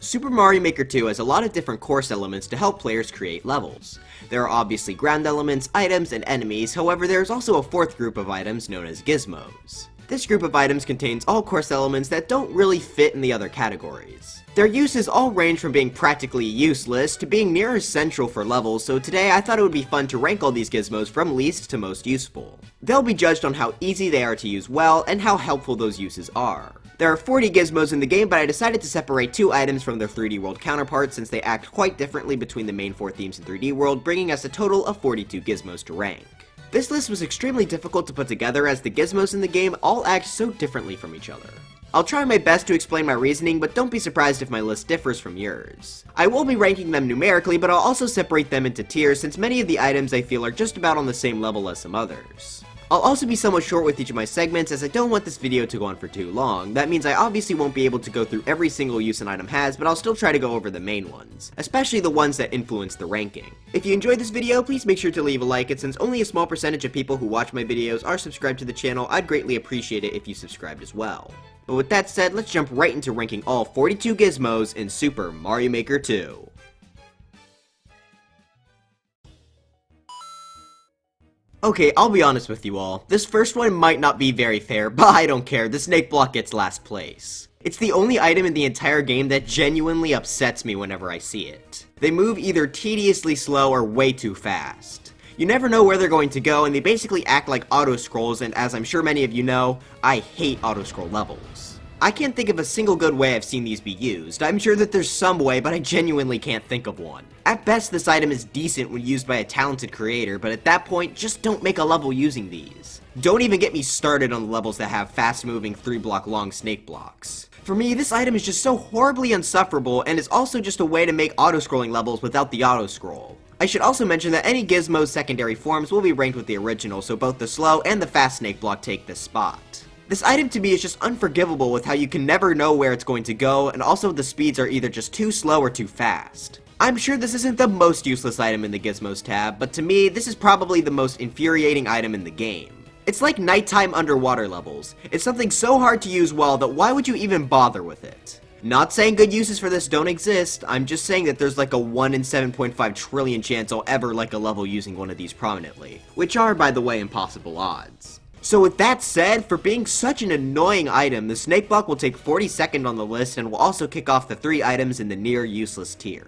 Super Mario Maker 2 has a lot of different course elements to help players create levels. There are obviously ground elements, items, and enemies, however there is also a fourth group of items known as Gizmos. This group of items contains all course elements that don't really fit in the other categories. Their uses all range from being practically useless to being near essential for levels, so today I thought it would be fun to rank all these gizmos from least to most useful. They'll be judged on how easy they are to use well and how helpful those uses are. There are 40 gizmos in the game, but I decided to separate 2 items from their 3D World counterparts since they act quite differently between the main 4 themes in 3D World, bringing us a total of 42 gizmos to rank. This list was extremely difficult to put together as the gizmos in the game all act so differently from each other. I'll try my best to explain my reasoning, but don't be surprised if my list differs from yours. I will be ranking them numerically, but I'll also separate them into tiers since many of the items I feel are just about on the same level as some others. I'll also be somewhat short with each of my segments as I don't want this video to go on for too long. That means I obviously won't be able to go through every single use an item has, but I'll still try to go over the main ones, especially the ones that influence the ranking. If you enjoyed this video, please make sure to leave a like, and since only a small percentage of people who watch my videos are subscribed to the channel, I'd greatly appreciate it if you subscribed as well. But with that said, let's jump right into ranking all 42 gizmos in Super Mario Maker 2. Okay, I'll be honest with you all. This first one might not be very fair, but I don't care. The snake block gets last place. It's the only item in the entire game that genuinely upsets me whenever I see it. They move either tediously slow or way too fast. You never know where they're going to go, and they basically act like auto-scrolls, and as I'm sure many of you know, I hate auto-scroll levels. I can't think of a single good way I've seen these be used. I'm sure that there's some way, but I genuinely can't think of one. At best, this item is decent when used by a talented creator, but at that point, just don't make a level using these. Don't even get me started on the levels that have fast-moving 3-block long snake blocks. For me, this item is just so horribly insufferable, and is also just a way to make auto-scrolling levels without the auto-scroll. I should also mention that any Gizmo's secondary forms will be ranked with the original, so both the slow and the fast snake block take this spot. This item to me is just unforgivable with how you can never know where it's going to go, and also the speeds are either just too slow or too fast. I'm sure this isn't the most useless item in the Gizmos tab, but to me, this is probably the most infuriating item in the game. It's like nighttime underwater levels. It's something so hard to use well that why would you even bother with it? Not saying good uses for this don't exist, I'm just saying that there's like a 1 in 7.5 trillion chance I'll ever like a level using one of these prominently, which are, by the way, impossible odds. So with that said, for being such an annoying item, the snake block will take 42nd on the list and will also kick off the 3 items in the near useless tier.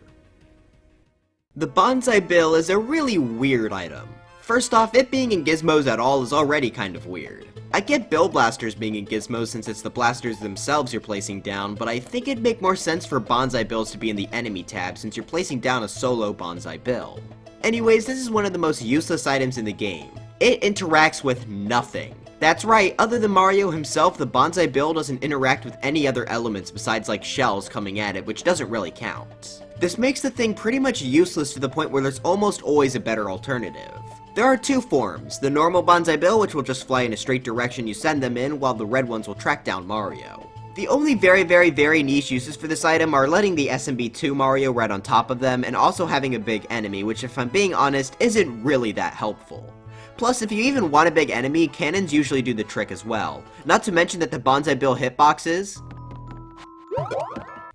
The banzai bill is a really weird item. First off, it being in gizmos at all is already kind of weird. I get bill blasters being in gizmos since it's the blasters themselves you're placing down, but I think it'd make more sense for banzai bills to be in the enemy tab since you're placing down a solo banzai bill. Anyways, this is one of the most useless items in the game. It interacts with nothing. That's right, other than Mario himself, the banzai bill doesn't interact with any other elements besides like shells coming at it, which doesn't really count. This makes the thing pretty much useless to the point where there's almost always a better alternative. There are 2 forms, the normal banzai bill, which will just fly in a straight direction you send them in, while the red ones will track down Mario. The only very niche uses for this item are letting the SMB2 Mario right on top of them, and also having a big enemy, which if I'm being honest, isn't really that helpful. Plus, if you even want a big enemy, cannons usually do the trick as well. Not to mention that the banzai bill hitboxes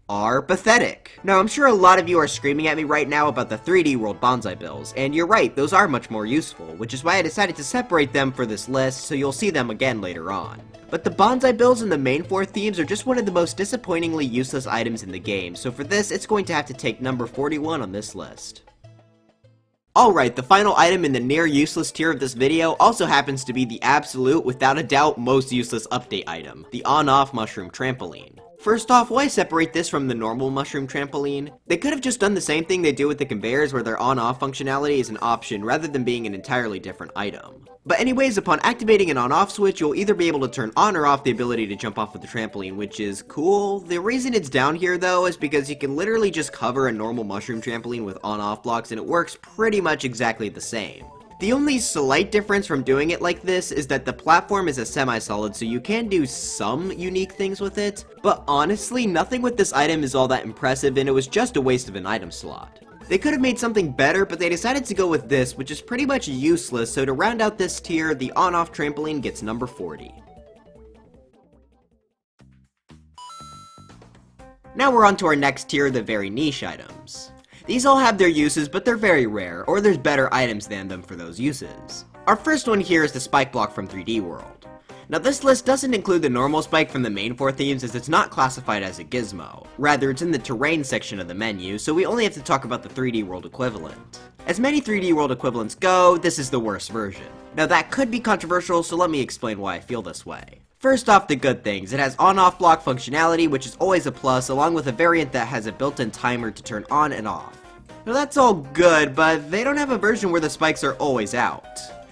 are pathetic. Now, I'm sure a lot of you are screaming at me right now about the 3D World banzai bills, and you're right, those are much more useful, which is why I decided to separate them for this list so you'll see them again later on. But the banzai bills in the main 4 themes are just one of the most disappointingly useless items in the game, so for this, it's going to have to take number 41 on this list. Alright, the final item in the near useless tier of this video also happens to be the absolute, without a doubt, most useless update item, the on-off mushroom trampoline. First off, why separate this from the normal mushroom trampoline? They could have just done the same thing they do with the conveyors where their on-off functionality is an option rather than being an entirely different item. But anyways, upon activating an on-off switch, you'll either be able to turn on or off the ability to jump off of the trampoline, which is cool. The reason it's down here though is because you can literally just cover a normal mushroom trampoline with on-off blocks and it works pretty much exactly the same. The only slight difference from doing it like this is that the platform is a semi-solid, so you can do some unique things with it, but honestly, nothing with this item is all that impressive and it was just a waste of an item slot. They could have made something better, but they decided to go with this, which is pretty much useless, so to round out this tier, the on-off trampoline gets number 40. Now we're on to our next tier, the very niche items. These all have their uses, but they're very rare, or there's better items than them for those uses. Our first one here is the spike block from 3D World. Now this list doesn't include the normal spike from the main 4 themes as it's not classified as a gizmo. Rather, it's in the terrain section of the menu, so we only have to talk about the 3D World equivalent. As many 3D World equivalents go, this is the worst version. Now that could be controversial, so let me explain why I feel this way. First off, the good things. It has on-off block functionality, which is always a plus, along with a variant that has a built-in timer to turn on and off. Now that's all good, but they don't have a version where the spikes are always out.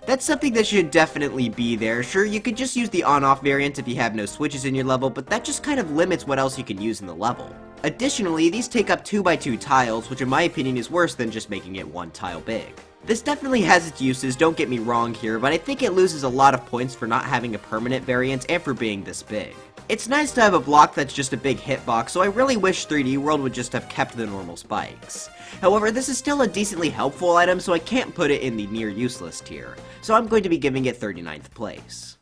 That's something that should definitely be there. Sure, you could just use the on-off variant if you have no switches in your level, but that just kind of limits what else you can use in the level. Additionally, these take up 2x2 tiles, which in my opinion is worse than just making it 1 tile big. This definitely has its uses, don't get me wrong here, but I think it loses a lot of points for not having a permanent variant and for being this big. It's nice to have a block that's just a big hitbox, so I really wish 3D World would just have kept the normal spikes. However, this is still a decently helpful item, so I can't put it in the near useless tier, so I'm going to be giving it 39th place.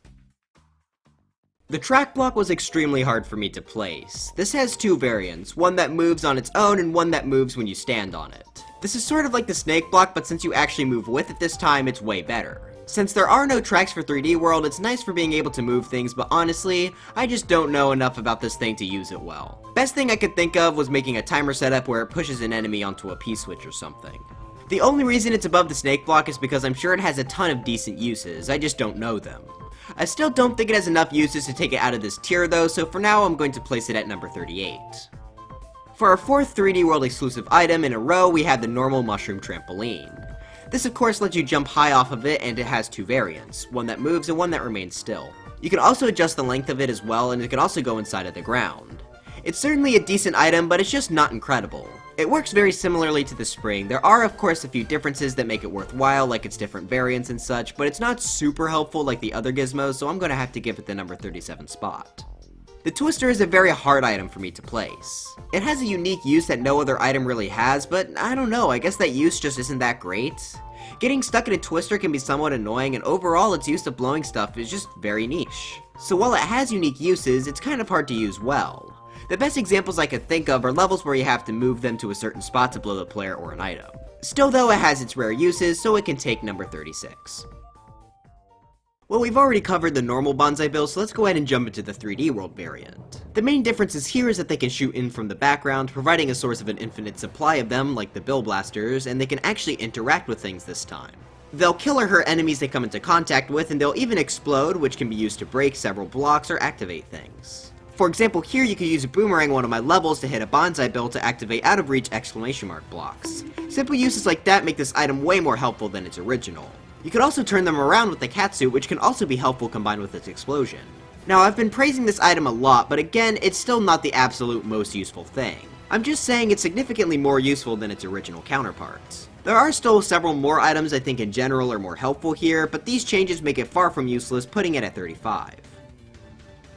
The track block was extremely hard for me to place. This has 2 variants, one that moves on its own and one that moves when you stand on it. This is sort of like the snake block, but since you actually move with it this time, it's way better. Since there are no tracks for 3D World, it's nice for being able to move things, but honestly, I just don't know enough about this thing to use it well. Best thing I could think of was making a timer setup where it pushes an enemy onto a P-switch or something. The only reason it's above the snake block is because I'm sure it has a ton of decent uses, I just don't know them. I still don't think it has enough uses to take it out of this tier though, so for now I'm going to place it at number 38. For our 4th 3D World exclusive item in a row, we have the normal mushroom trampoline. This of course lets you jump high off of it, and it has 2 variants, one that moves and one that remains still. You can also adjust the length of it as well, and it can also go inside of the ground. It's certainly a decent item, but it's just not incredible. It works very similarly to the spring. There are of course a few differences that make it worthwhile, like its different variants and such, but it's not super helpful like the other gizmos, so I'm going to have to give it the number 37 spot. The twister is a very hard item for me to place. It has a unique use that no other item really has, but I don't know, I guess that use just isn't that great. Getting stuck in a twister can be somewhat annoying, and overall its use of blowing stuff is just very niche. So while it has unique uses, it's kind of hard to use well. The best examples I could think of are levels where you have to move them to a certain spot to blow the player or an item. Still though, it has its rare uses, so it can take number 36. Well, we've already covered the normal banzai build, so let's go ahead and jump into the 3D World variant. The main differences here is that they can shoot in from the background, providing a source of an infinite supply of them, like the Bill Blasters, and they can actually interact with things this time. They'll kill or hurt enemies they come into contact with, and they'll even explode, which can be used to break several blocks or activate things. For example, here you could use a boomerang on one of my levels to hit a banzai build to activate out of reach exclamation mark blocks. Simple uses like that make this item way more helpful than its original. You could also turn them around with the catsuit, which can also be helpful combined with its explosion. Now, I've been praising this item a lot, but again, it's still not the absolute most useful thing. I'm just saying it's significantly more useful than its original counterparts. There are still several more items I think in general are more helpful here, but these changes make it far from useless, putting it at 35.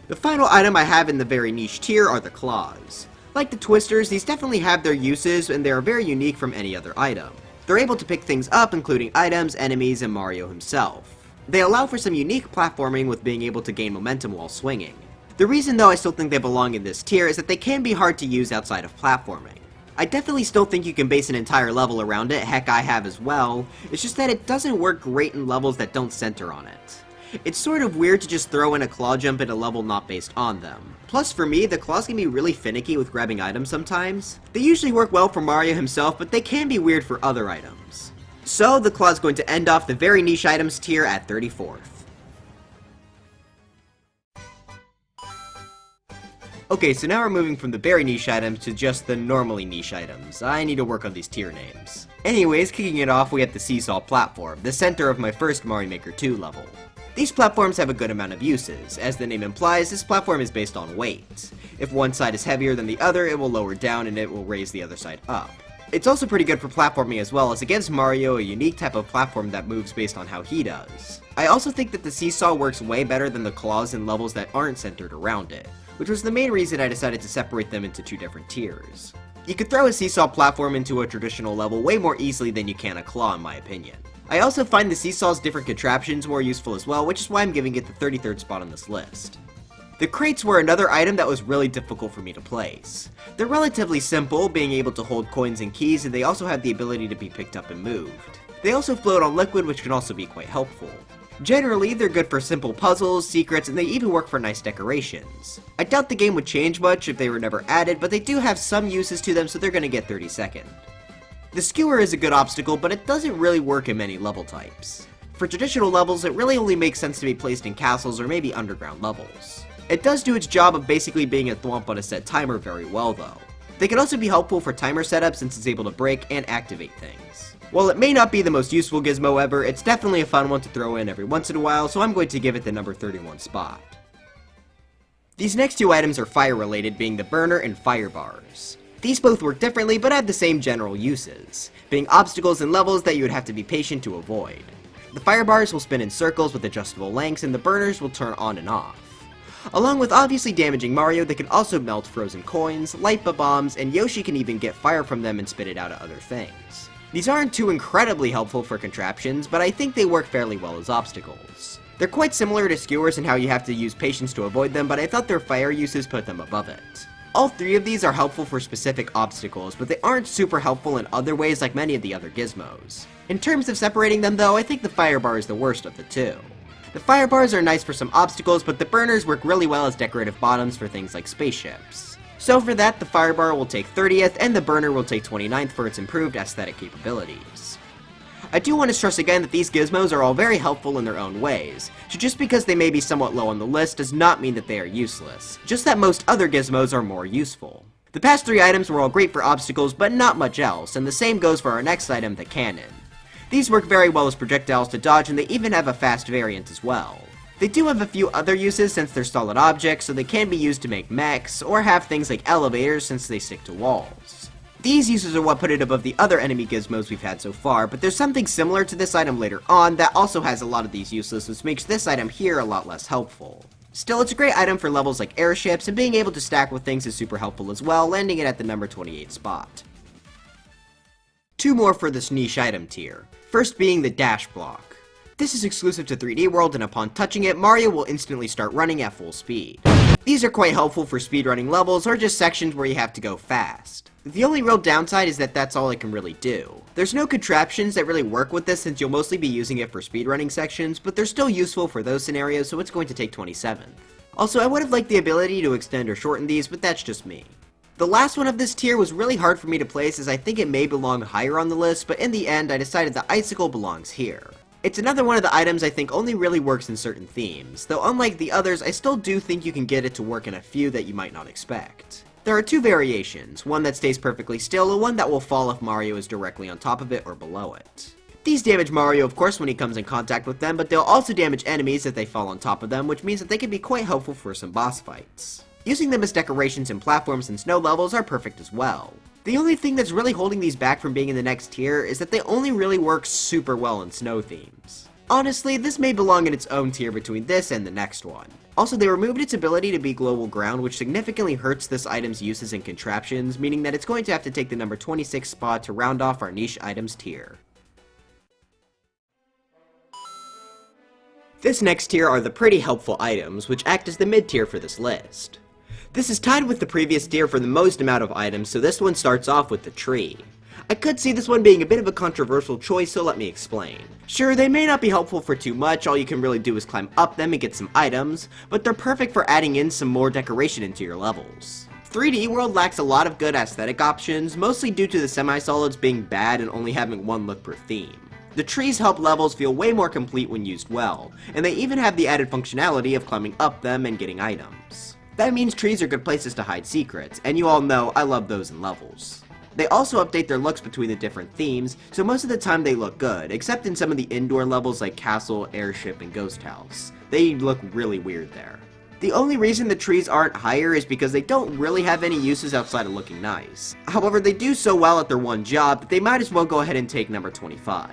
The final item I have in the very niche tier are the claws. Like the twisters, these definitely have their uses, and they are very unique from any other item. They're able to pick things up, including items, enemies, and Mario himself. They allow for some unique platforming with being able to gain momentum while swinging. The reason though I still think they belong in this tier is that they can be hard to use outside of platforming. I definitely still think you can base an entire level around it, heck I have as well, it's just that it doesn't work great in levels that don't center on it. It's sort of weird to just throw in a claw jump in a level not based on them. Plus for me, the claws can be really finicky with grabbing items sometimes. They usually work well for Mario himself, but they can be weird for other items. So the claw's going to end off the very niche items tier at 34th. Okay, so now we're moving from the very niche items to just the normally niche items. I need to work on these tier names. Anyways, kicking it off, we have the Seesaw platform, the center of my first Mario Maker 2 level. These platforms have a good amount of uses. As the name implies, this platform is based on weight. If one side is heavier than the other, it will lower down and it will raise the other side up. It's also pretty good for platforming as well, as it gives Mario a unique type of platform that moves based on how he does. I also think that the Seesaw works way better than the claws in levels that aren't centered around it, which was the main reason I decided to separate them into 2 different tiers. You could throw a Seesaw platform into a traditional level way more easily than you can a claw in my opinion. I also find the Seesaw's different contraptions more useful as well, which is why I'm giving it the 33rd spot on this list. The crates were another item that was really difficult for me to place. They're relatively simple, being able to hold coins and keys, and they also have the ability to be picked up and moved. They also float on liquid, which can also be quite helpful. Generally, they're good for simple puzzles, secrets, and they even work for nice decorations. I doubt the game would change much if they were never added, but they do have some uses to them, so they're gonna get 32nd. The skewer is a good obstacle, but it doesn't really work in many level types. For traditional levels, it really only makes sense to be placed in castles or maybe underground levels. It does do its job of basically being a thwomp on a set timer very well though. They can also be helpful for timer setup since it's able to break and activate things. While it may not be the most useful gizmo ever, it's definitely a fun one to throw in every once in a while, so I'm going to give it the number 31 spot. These next two items are fire related, being the burner and fire bars. These both work differently but have the same general uses, being obstacles and levels that you would have to be patient to avoid. The fire bars will spin in circles with adjustable lengths and the burners will turn on and off. Along with obviously damaging Mario, they can also melt frozen coins, light bombs, and Yoshi can even get fire from them and spit it out at other things. These aren't too incredibly helpful for contraptions, but I think they work fairly well as obstacles. They're quite similar to skewers in how you have to use patience to avoid them, but I thought their fire uses put them above it. All three of these are helpful for specific obstacles, but they aren't super helpful in other ways like many of the other gizmos. In terms of separating them though, I think the fire bar is the worst of the two. The fire bars are nice for some obstacles, but the burners work really well as decorative bottoms for things like spaceships. So for that, the fire bar will take 30th, and the burner will take 29th for its improved aesthetic capabilities. I do want to stress again that these gizmos are all very helpful in their own ways, so just because they may be somewhat low on the list does not mean that they are useless, just that most other gizmos are more useful. The past three items were all great for obstacles, but not much else, and the same goes for our next item, the cannon. These work very well as projectiles to dodge, and they even have a fast variant as well. They do have a few other uses since they're solid objects, so they can be used to make mechs, or have things like elevators since they stick to walls. These uses are what put it above the other enemy gizmos we've had so far, but there's something similar to this item later on that also has a lot of these uses, which makes this item here a lot less helpful. Still, it's a great item for levels like airships, and being able to stack with things is super helpful as well, landing it at the number 28 spot. Two more for this niche item tier, first being the dash block. This is exclusive to 3D World, and upon touching it, Mario will instantly start running at full speed. These are quite helpful for speedrunning levels or just sections where you have to go fast. The only real downside is that that's all it can really do. There's no contraptions that really work with this since you'll mostly be using it for speedrunning sections, but they're still useful for those scenarios, so it's going to take 27th. Also, I would have liked the ability to extend or shorten these, but that's just me. The last one of this tier was really hard for me to place as I think it may belong higher on the list, but in the end I decided the icicle belongs here. It's another one of the items I think only really works in certain themes, though unlike the others, I still do think you can get it to work in a few that you might not expect. There are two variations, one that stays perfectly still and one that will fall if Mario is directly on top of it or below it. These damage Mario of course when he comes in contact with them, but they'll also damage enemies if they fall on top of them, which means that they can be quite helpful for some boss fights. Using them as decorations in platforms and snow levels are perfect as well. The only thing that's really holding these back from being in the next tier is that they only really work super well in snow themes. Honestly, this may belong in its own tier between this and the next one. Also, they removed its ability to be global ground, which significantly hurts this item's uses and contraptions, meaning that it's going to have to take the number 26 spot to round off our niche items tier. This next tier are the pretty helpful items, which act as the mid tier for this list. This is tied with the previous tier for the most amount of items, so this one starts off with the tree. I could see this one being a bit of a controversial choice, so let me explain. Sure, they may not be helpful for too much, all you can really do is climb up them and get some items, but they're perfect for adding in some more decoration into your levels. 3D World lacks a lot of good aesthetic options, mostly due to the semi-solids being bad and only having one look per theme. The trees help levels feel way more complete when used well, and they even have the added functionality of climbing up them and getting items. That means trees are good places to hide secrets, and you all know I love those in levels. They also update their looks between the different themes, so most of the time they look good, except in some of the indoor levels like Castle, Airship, and Ghost House. They look really weird there. The only reason the trees aren't higher is because they don't really have any uses outside of looking nice. However, they do so well at their one job that they might as well go ahead and take number 25.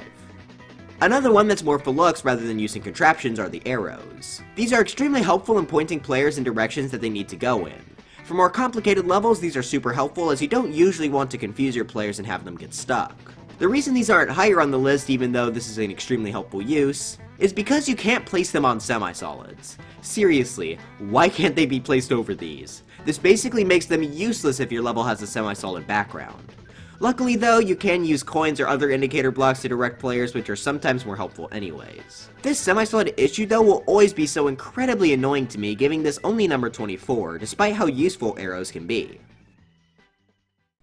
Another one that's more for looks rather than using contraptions are the arrows. These are extremely helpful in pointing players in directions that they need to go in. For more complicated levels, these are super helpful as you don't usually want to confuse your players and have them get stuck. The reason these aren't higher on the list, even though this is an extremely helpful use, is because you can't place them on semi-solids. Seriously, why can't they be placed over these? This basically makes them useless if your level has a semi-solid background. Luckily though, you can use coins or other indicator blocks to direct players, which are sometimes more helpful anyways. This semi-solid issue though will always be so incredibly annoying to me, giving this only number 24, despite how useful arrows can be.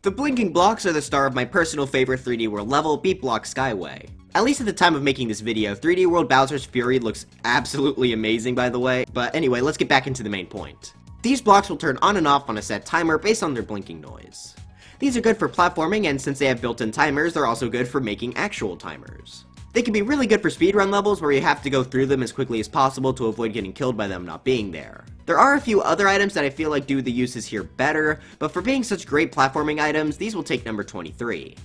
The blinking blocks are the star of my personal favorite 3D World level, Beat Block Skyway. At least at the time of making this video, 3D World Bowser's Fury looks absolutely amazing by the way, but anyway, let's get back into the main point. These blocks will turn on and off on a set timer based on their blinking noise. These are good for platforming, and since they have built-in timers, they're also good for making actual timers. They can be really good for speedrun levels where you have to go through them as quickly as possible to avoid getting killed by them not being there. There are a few other items that I feel like do the uses here better, but for being such great platforming items, these will take number 23.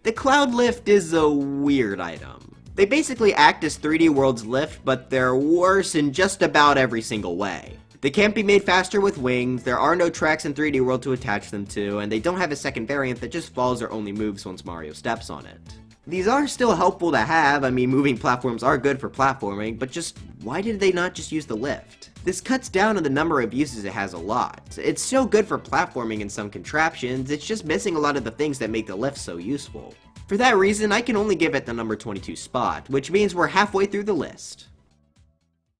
The Cloud Lift is a weird item. They basically act as 3D World's lift, but they're worse in just about every single way. They can't be made faster with wings, there are no tracks in 3D World to attach them to, and they don't have a second variant that just falls or only moves once Mario steps on it. These are still helpful to have, I mean moving platforms are good for platforming, but just why did they not just use the lift? This cuts down on the number of uses it has a lot. It's so good for platforming in some contraptions, it's just missing a lot of the things that make the lift so useful. For that reason, I can only give it the number 22 spot, which means we're halfway through the list.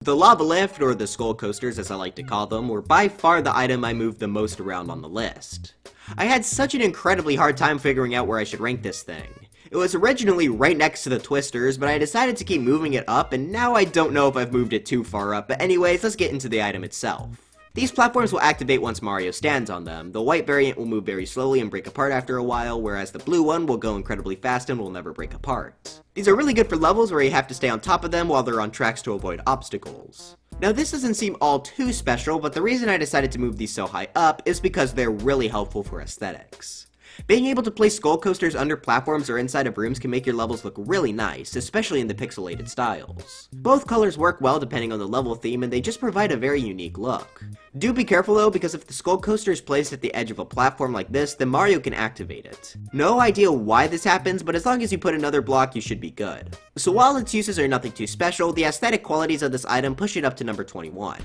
The Lava Lift, or the Skull Coasters as I like to call them, were by far the item I moved the most around on the list. I had such an incredibly hard time figuring out where I should rank this thing. It was originally right next to the Twisters, but I decided to keep moving it up, and now I don't know if I've moved it too far up, but anyways, let's get into the item itself. These platforms will activate once Mario stands on them. The white variant will move very slowly and break apart after a while, whereas the blue one will go incredibly fast and will never break apart. These are really good for levels where you have to stay on top of them while they're on tracks to avoid obstacles. Now this doesn't seem all too special, but the reason I decided to move these so high up is because they're really helpful for aesthetics. Being able to place skull coasters under platforms or inside of rooms can make your levels look really nice, especially in the pixelated styles. Both colors work well depending on the level theme, and they just provide a very unique look. Do be careful though, because if the skull coaster is placed at the edge of a platform like this, then Mario can activate it. No idea why this happens, but as long as you put another block, you should be good. So while its uses are nothing too special, the aesthetic qualities of this item push it up to number 21.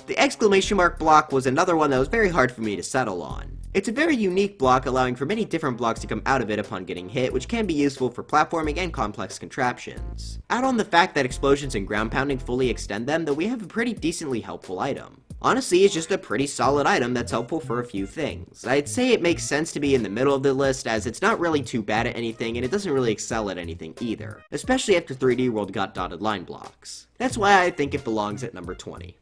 The exclamation mark block was another one that was very hard for me to settle on. It's a very unique block, allowing for many different blocks to come out of it upon getting hit, which can be useful for platforming and complex contraptions. Add on the fact that explosions and ground pounding fully extend them, though we have a pretty decently helpful item. Honestly, it's just a pretty solid item that's helpful for a few things. I'd say it makes sense to be in the middle of the list, as it's not really too bad at anything, and it doesn't really excel at anything either, especially after 3D World got dotted line blocks. That's why I think it belongs at number 20.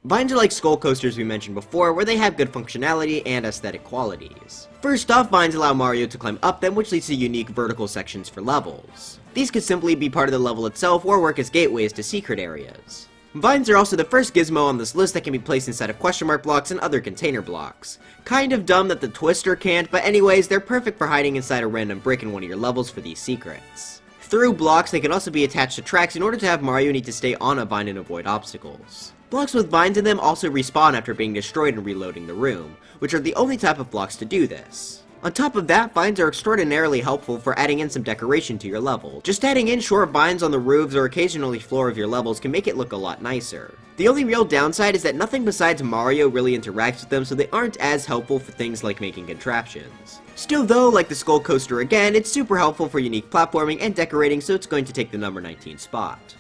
Vines are like skull coasters we mentioned before, where they have good functionality and aesthetic qualities. First off, vines allow Mario to climb up them, which leads to unique vertical sections for levels. These could simply be part of the level itself or work as gateways to secret areas. Vines are also the first gizmo on this list that can be placed inside of question mark blocks and other container blocks. Kind of dumb that the Twister can't, but anyways, they're perfect for hiding inside a random brick in one of your levels for these secrets. Through blocks, they can also be attached to tracks in order to have Mario need to stay on a vine and avoid obstacles. Blocks with vines in them also respawn after being destroyed and reloading the room, which are the only type of blocks to do this. On top of that, vines are extraordinarily helpful for adding in some decoration to your level. Just adding in short vines on the roofs or occasionally floor of your levels can make it look a lot nicer. The only real downside is that nothing besides Mario really interacts with them, so they aren't as helpful for things like making contraptions. Still though, like the Skull Coaster again, it's super helpful for unique platforming and decorating, so it's going to take the number 19 spot.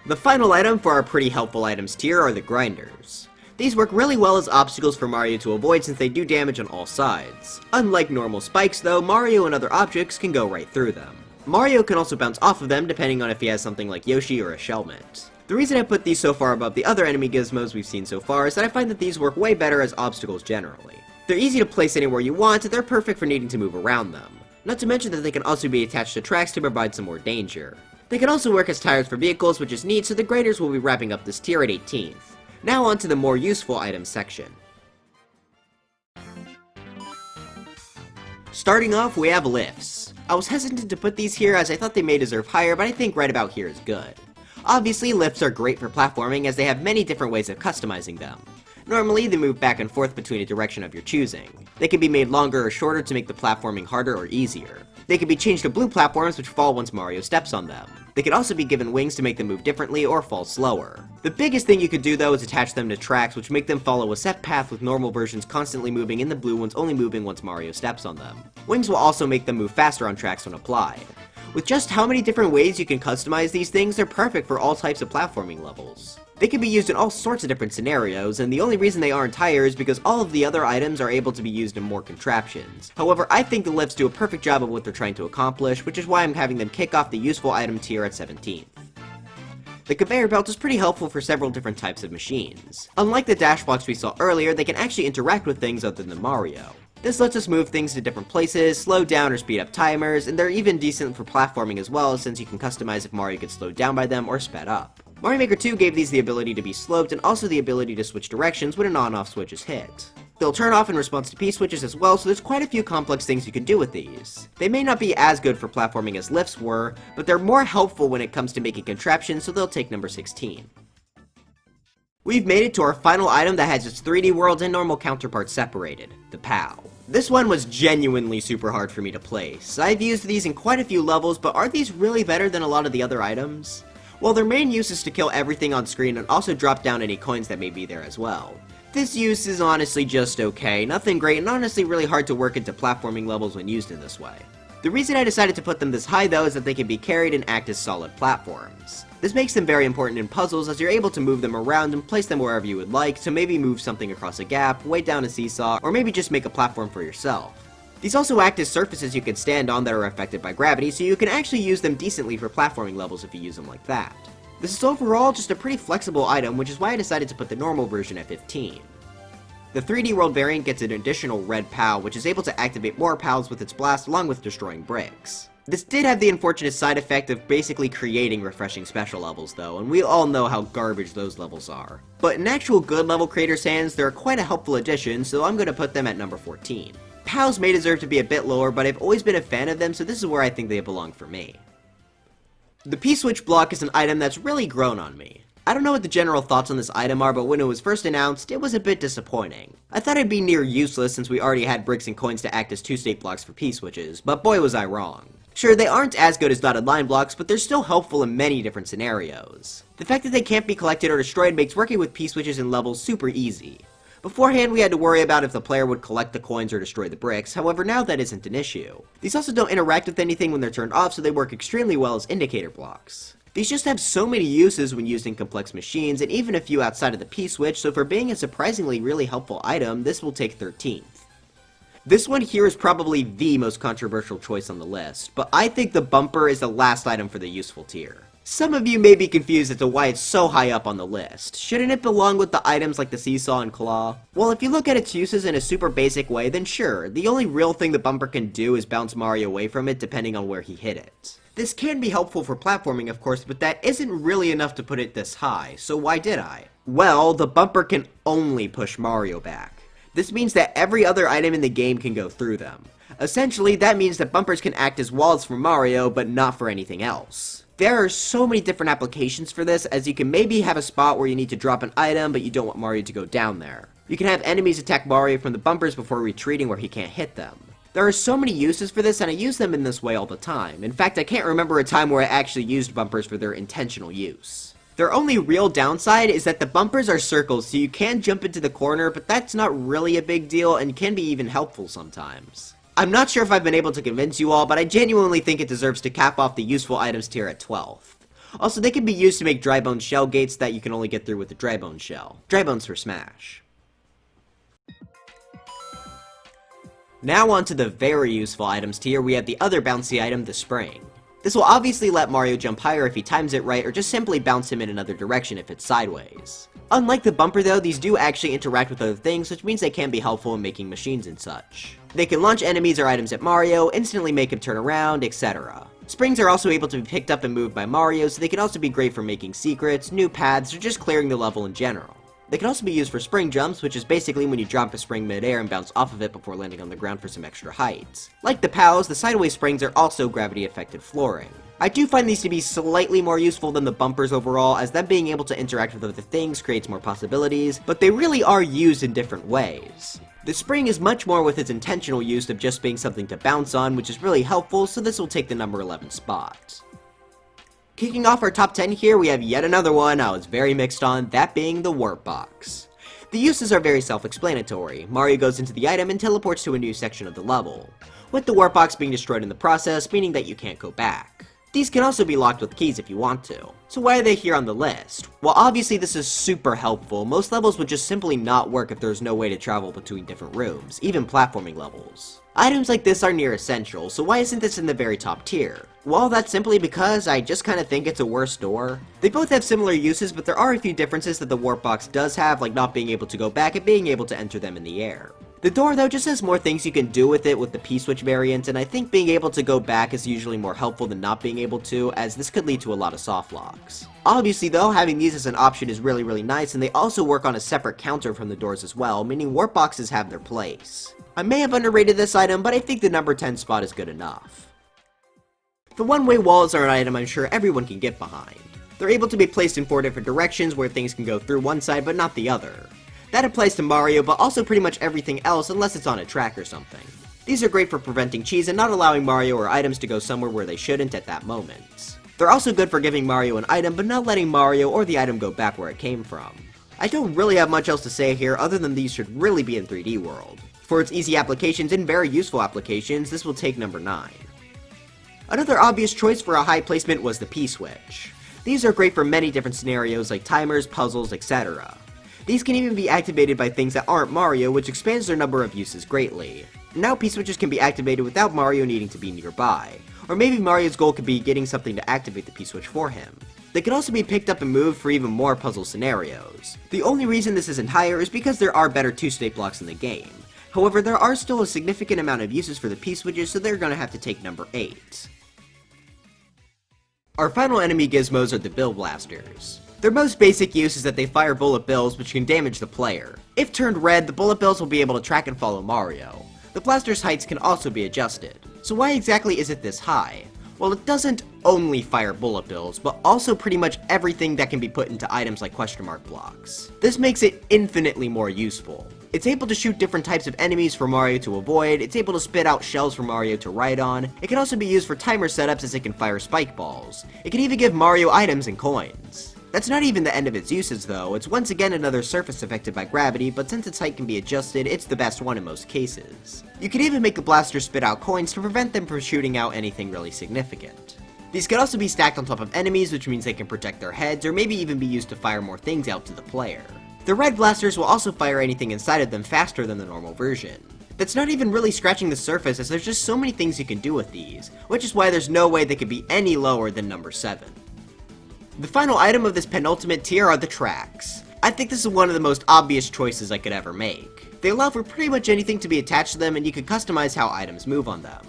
The final item for our pretty helpful items tier are the grinders. These work really well as obstacles for Mario to avoid since they do damage on all sides. Unlike normal spikes though, Mario and other objects can go right through them. Mario can also bounce off of them depending on if he has something like Yoshi or a Shellmet. The reason I put these so far above the other enemy gizmos we've seen so far is that I find that these work way better as obstacles generally. They're easy to place anywhere you want, and they're perfect for needing to move around them. Not to mention that they can also be attached to tracks to provide some more danger. They can also work as tires for vehicles, which is neat, so the grinders will be wrapping up this tier at 18th. Now on to the more useful items section. Starting off, we have lifts. I was hesitant to put these here as I thought they may deserve higher, but I think right about here is good. Obviously, lifts are great for platforming as they have many different ways of customizing them. Normally, they move back and forth between a direction of your choosing. They can be made longer or shorter to make the platforming harder or easier. They can be changed to blue platforms which fall once Mario steps on them. They can also be given wings to make them move differently or fall slower. The biggest thing you could do though is attach them to tracks which make them follow a set path, with normal versions constantly moving and the blue ones only moving once Mario steps on them. Wings will also make them move faster on tracks when applied. With just how many different ways you can customize these things, they're perfect for all types of platforming levels. They can be used in all sorts of different scenarios, and the only reason they aren't higher is because all of the other items are able to be used in more contraptions. However, I think the lifts do a perfect job of what they're trying to accomplish, which is why I'm having them kick off the useful item tier at 17th. The conveyor belt is pretty helpful for several different types of machines. Unlike the dash blocks we saw earlier, they can actually interact with things other than Mario. This lets us move things to different places, slow down or speed up timers, and they're even decent for platforming as well, since you can customize if Mario gets slowed down by them or sped up. Mario Maker 2 gave these the ability to be sloped and also the ability to switch directions when an on-off switch is hit. They'll turn off in response to P-switches as well, so there's quite a few complex things you can do with these. They may not be as good for platforming as lifts were, but they're more helpful when it comes to making contraptions, so they'll take number 16. We've made it to our final item that has its 3D world and normal counterparts separated, the POW. This one was genuinely super hard for me to place. I've used these in quite a few levels, but are these really better than a lot of the other items? Well, their main use is to kill everything on screen and also drop down any coins that may be there as well. This use is honestly just okay, nothing great, and honestly really hard to work into platforming levels when used in this way. The reason I decided to put them this high though is that they can be carried and act as solid platforms. This makes them very important in puzzles, as you're able to move them around and place them wherever you would like, to maybe move something across a gap, weight down a seesaw, or maybe just make a platform for yourself. These also act as surfaces you can stand on that are affected by gravity, so you can actually use them decently for platforming levels if you use them like that. This is overall just a pretty flexible item, which is why I decided to put the normal version at 15. The 3D World variant gets an additional red POW, which is able to activate more POWs with its blast along with destroying bricks. This did have the unfortunate side effect of basically creating refreshing special levels though, and we all know how garbage those levels are. But in actual good level creators' hands, they're quite a helpful addition, so I'm going to put them at number 14. POWs may deserve to be a bit lower, but I've always been a fan of them, so this is where I think they belong for me. The P-switch block is an item that's really grown on me. I don't know what the general thoughts on this item are, but when it was first announced, it was a bit disappointing. I thought it'd be near useless since we already had bricks and coins to act as 2-state blocks for P-switches, but boy was I wrong. Sure, they aren't as good as dotted line blocks, but they're still helpful in many different scenarios. The fact that they can't be collected or destroyed makes working with P-switches in levels super easy. Beforehand, we had to worry about if the player would collect the coins or destroy the bricks, however now that isn't an issue. These also don't interact with anything when they're turned off, so they work extremely well as indicator blocks. These just have so many uses when used in complex machines, and even a few outside of the P-switch, so for being a surprisingly really helpful item, this will take 13th. This one here is probably the most controversial choice on the list, but I think the bumper is the last item for the useful tier. Some of you may be confused as to why it's so high up on the list. Shouldn't it belong with the items like the seesaw and claw? Well, if you look at its uses in a super basic way, then sure, the only real thing the bumper can do is bounce Mario away from it depending on where he hit it. This can be helpful for platforming, of course, but that isn't really enough to put it this high, so why did I? Well, the bumper can only push Mario back. This means that every other item in the game can go through them. Essentially, that means that bumpers can act as walls for Mario, but not for anything else. There are so many different applications for this, as you can maybe have a spot where you need to drop an item, but you don't want Mario to go down there. You can have enemies attack Mario from the bumpers before retreating where he can't hit them. There are so many uses for this, and I use them in this way all the time. In fact, I can't remember a time where I actually used bumpers for their intentional use. Their only real downside is that the bumpers are circles, so you can jump into the corner, but that's not really a big deal and can be even helpful sometimes. I'm not sure if I've been able to convince you all, but I genuinely think it deserves to cap off the useful items tier at 12th. Also, they can be used to make dry bone shell gates that you can only get through with the dry bone shell. Dry bones for Smash. Now on to the very useful items tier, we have the other bouncy item, the spring. This will obviously let Mario jump higher if he times it right, or just simply bounce him in another direction if it's sideways. Unlike the bumper though, these do actually interact with other things, which means they can be helpful in making machines and such. They can launch enemies or items at Mario, instantly make him turn around, etc. Springs are also able to be picked up and moved by Mario, so they can also be great for making secrets, new paths, or just clearing the level in general. They can also be used for spring jumps, which is basically when you drop a spring mid-air and bounce off of it before landing on the ground for some extra height. Like the POWs, the sideways springs are also gravity-affected flooring. I do find these to be slightly more useful than the bumpers overall, as them being able to interact with other things creates more possibilities, but they really are used in different ways. The spring is much more with its intentional use of just being something to bounce on, which is really helpful, so this will take the number 11 spot. Kicking off our top 10 here, we have yet another one I was very mixed on, that being the Warp Box. The uses are very self-explanatory. Mario goes into the item and teleports to a new section of the level, with the Warp Box being destroyed in the process, meaning that you can't go back. These can also be locked with keys if you want to. So why are they here on the list? Well, obviously this is super helpful. Most levels would just simply not work if there's no way to travel between different rooms, even platforming levels. Items like this are near essential, so why isn't this in the very top tier? Well, that's simply because I just kinda think it's a worse door. They both have similar uses, but there are a few differences that the Warp Box does have, like not being able to go back and being able to enter them in the air. The door, though, just has more things you can do with it with the P-switch variant, and I think being able to go back is usually more helpful than not being able to, as this could lead to a lot of soft locks. Obviously, though, having these as an option is really nice, and they also work on a separate counter from the doors as well, meaning Warp Boxes have their place. I may have underrated this item, but I think the number 10 spot is good enough. The one-way walls are an item I'm sure everyone can get behind. They're able to be placed in 4 different directions where things can go through one side but not the other. That applies to Mario, but also pretty much everything else unless it's on a track or something. These are great for preventing cheese and not allowing Mario or items to go somewhere where they shouldn't at that moment. They're also good for giving Mario an item, but not letting Mario or the item go back where it came from. I don't really have much else to say here other than these should really be in 3D World. For its easy applications and very useful applications, this will take number 9. Another obvious choice for a high placement was the P-switch. These are great for many different scenarios like timers, puzzles, etc. These can even be activated by things that aren't Mario, which expands their number of uses greatly. Now P-switches can be activated without Mario needing to be nearby, or maybe Mario's goal could be getting something to activate the P-switch for him. They can also be picked up and moved for even more puzzle scenarios. The only reason this isn't higher is because there are better 2-state blocks in the game. However, there are still a significant amount of uses for the P-switches, so they're gonna have to take number 8. Our final enemy gizmos are the Bill Blasters. Their most basic use is that they fire bullet bills, which can damage the player. If turned red, the bullet bills will be able to track and follow Mario. The blaster's heights can also be adjusted. So why exactly is it this high? Well, it doesn't only fire bullet bills, but also pretty much everything that can be put into items like question mark blocks. This makes it infinitely more useful. It's able to shoot different types of enemies for Mario to avoid, it's able to spit out shells for Mario to ride on, it can also be used for timer setups as it can fire spike balls. It can even give Mario items and coins. That's not even the end of its uses though, it's once again another surface affected by gravity, but since its height can be adjusted, it's the best one in most cases. You can even make the blaster spit out coins to prevent them from shooting out anything really significant. These can also be stacked on top of enemies, which means they can protect their heads, or maybe even be used to fire more things out to the player. The red blasters will also fire anything inside of them faster than the normal version. That's not even really scratching the surface, as there's just so many things you can do with these, which is why there's no way they could be any lower than number 7. The final item of this penultimate tier are the tracks. I think this is one of the most obvious choices I could ever make. They allow for pretty much anything to be attached to them, and you can customize how items move on them.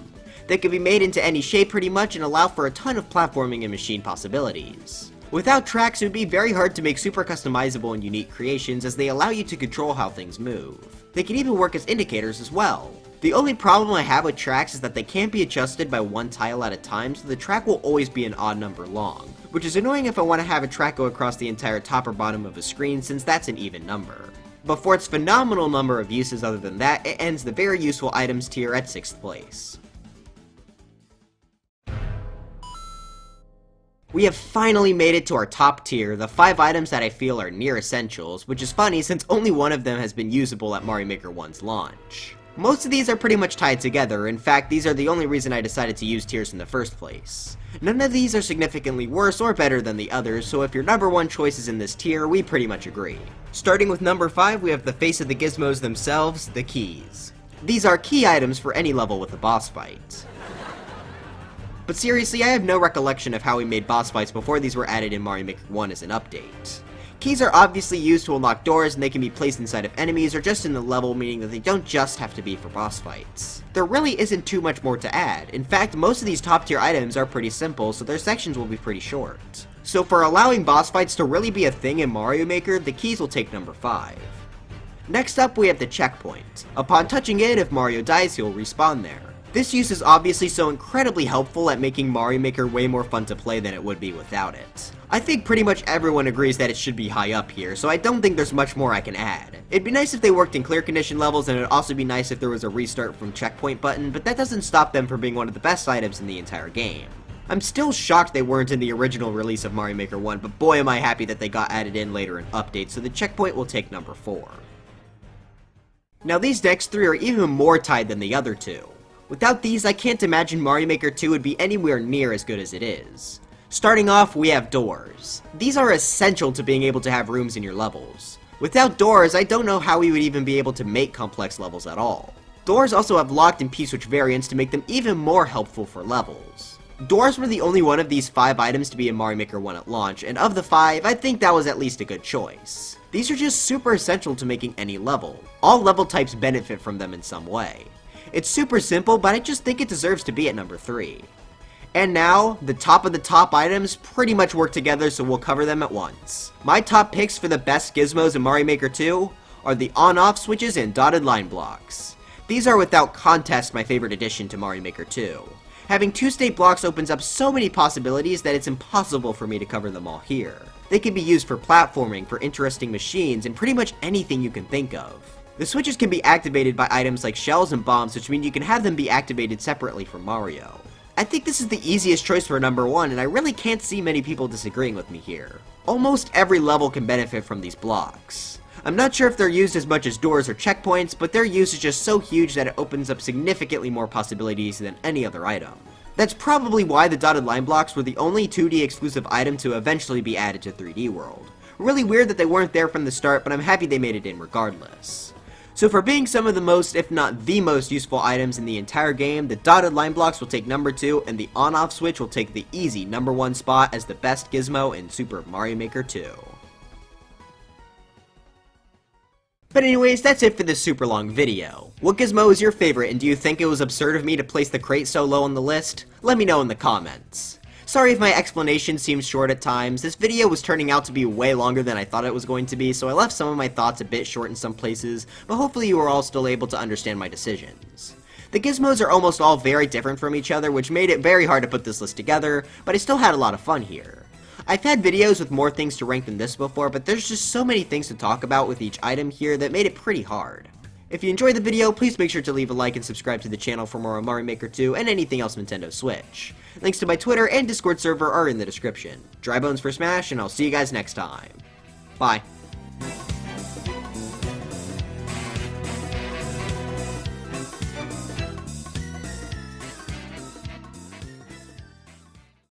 They can be made into any shape pretty much and allow for a ton of platforming and machine possibilities. Without tracks, it would be very hard to make super customizable and unique creations, as they allow you to control how things move. They can even work as indicators as well. The only problem I have with tracks is that they can't be adjusted by one tile at a time, so the track will always be an odd number long, which is annoying if I want to have a track go across the entire top or bottom of a screen, since that's an even number. But for its phenomenal number of uses other than that, it ends the very useful items tier at 6th place. We have finally made it to our top tier, the 5 items that I feel are near essentials, which is funny since only one of them has been usable at Mario Maker 1's launch. Most of these are pretty much tied together, in fact these are the only reason I decided to use tiers in the first place. None of these are significantly worse or better than the others, so if your number 1 choice is in this tier, we pretty much agree. Starting with number 5, we have the face of the gizmos themselves, the keys. These are key items for any level with a boss fight. But seriously, I have no recollection of how we made boss fights before these were added in Mario Maker 1 as an update. Keys are obviously used to unlock doors, and they can be placed inside of enemies or just in the level, meaning that they don't just have to be for boss fights. There really isn't too much more to add. In fact, most of these top tier items are pretty simple, so their sections will be pretty short. So for allowing boss fights to really be a thing in Mario Maker, the keys will take number 5. Next up, we have the checkpoint. Upon touching it, if Mario dies, he'll respawn there. This use is obviously so incredibly helpful at making Mario Maker way more fun to play than it would be without it. I think pretty much everyone agrees that it should be high up here, so I don't think there's much more I can add. It'd be nice if they worked in clear condition levels, and it'd also be nice if there was a restart from checkpoint button, but that doesn't stop them from being one of the best items in the entire game. I'm still shocked they weren't in the original release of Mario Maker 1, but boy am I happy that they got added in later in updates, so the checkpoint will take number 4. Now these next 3 are even more tied than the other 2. Without these, I can't imagine Mario Maker 2 would be anywhere near as good as it is. Starting off, we have doors. These are essential to being able to have rooms in your levels. Without doors, I don't know how we would even be able to make complex levels at all. Doors also have locked and P-switch variants to make them even more helpful for levels. Doors were the only one of these 5 items to be in Mario Maker 1 at launch, and of the 5, I think that was at least a good choice. These are just super essential to making any level. All level types benefit from them in some way. It's super simple, but I just think it deserves to be at number 3. And now, the top of the top items pretty much work together, so we'll cover them at once. My top picks for the best gizmos in Mario Maker 2 are the on-off switches and dotted line blocks. These are without contest my favorite addition to Mario Maker 2. Having 2 state blocks opens up so many possibilities that it's impossible for me to cover them all here. They can be used for platforming, for interesting machines, and pretty much anything you can think of. The switches can be activated by items like shells and bombs, which mean you can have them be activated separately from Mario. I think this is the easiest choice for number 1, and I really can't see many people disagreeing with me here. Almost every level can benefit from these blocks. I'm not sure if they're used as much as doors or checkpoints, but their use is just so huge that it opens up significantly more possibilities than any other item. That's probably why the dotted line blocks were the only 2D exclusive item to eventually be added to 3D World. Really weird that they weren't there from the start, but I'm happy they made it in regardless. So for being some of the most, if not the most useful items in the entire game, the dotted line blocks will take number 2, and the on-off switch will take the easy number 1 spot as the best gizmo in Super Mario Maker 2. But anyways, that's it for this super long video. What gizmo is your favorite, and do you think it was absurd of me to place the crate so low on the list? Let me know in the comments. Sorry if my explanation seems short at times. This video was turning out to be way longer than I thought it was going to be, so I left some of my thoughts a bit short in some places, but hopefully you were all still able to understand my decisions. The gizmos are almost all very different from each other, which made it very hard to put this list together, but I still had a lot of fun here. I've had videos with more things to rank than this before, but there's just so many things to talk about with each item here that made it pretty hard. If you enjoyed the video, please make sure to leave a like and subscribe to the channel for more on Mario Maker 2 and anything else Nintendo Switch. Links to my Twitter and Discord server are in the description. Dry bones for Smash, and I'll see you guys next time. Bye.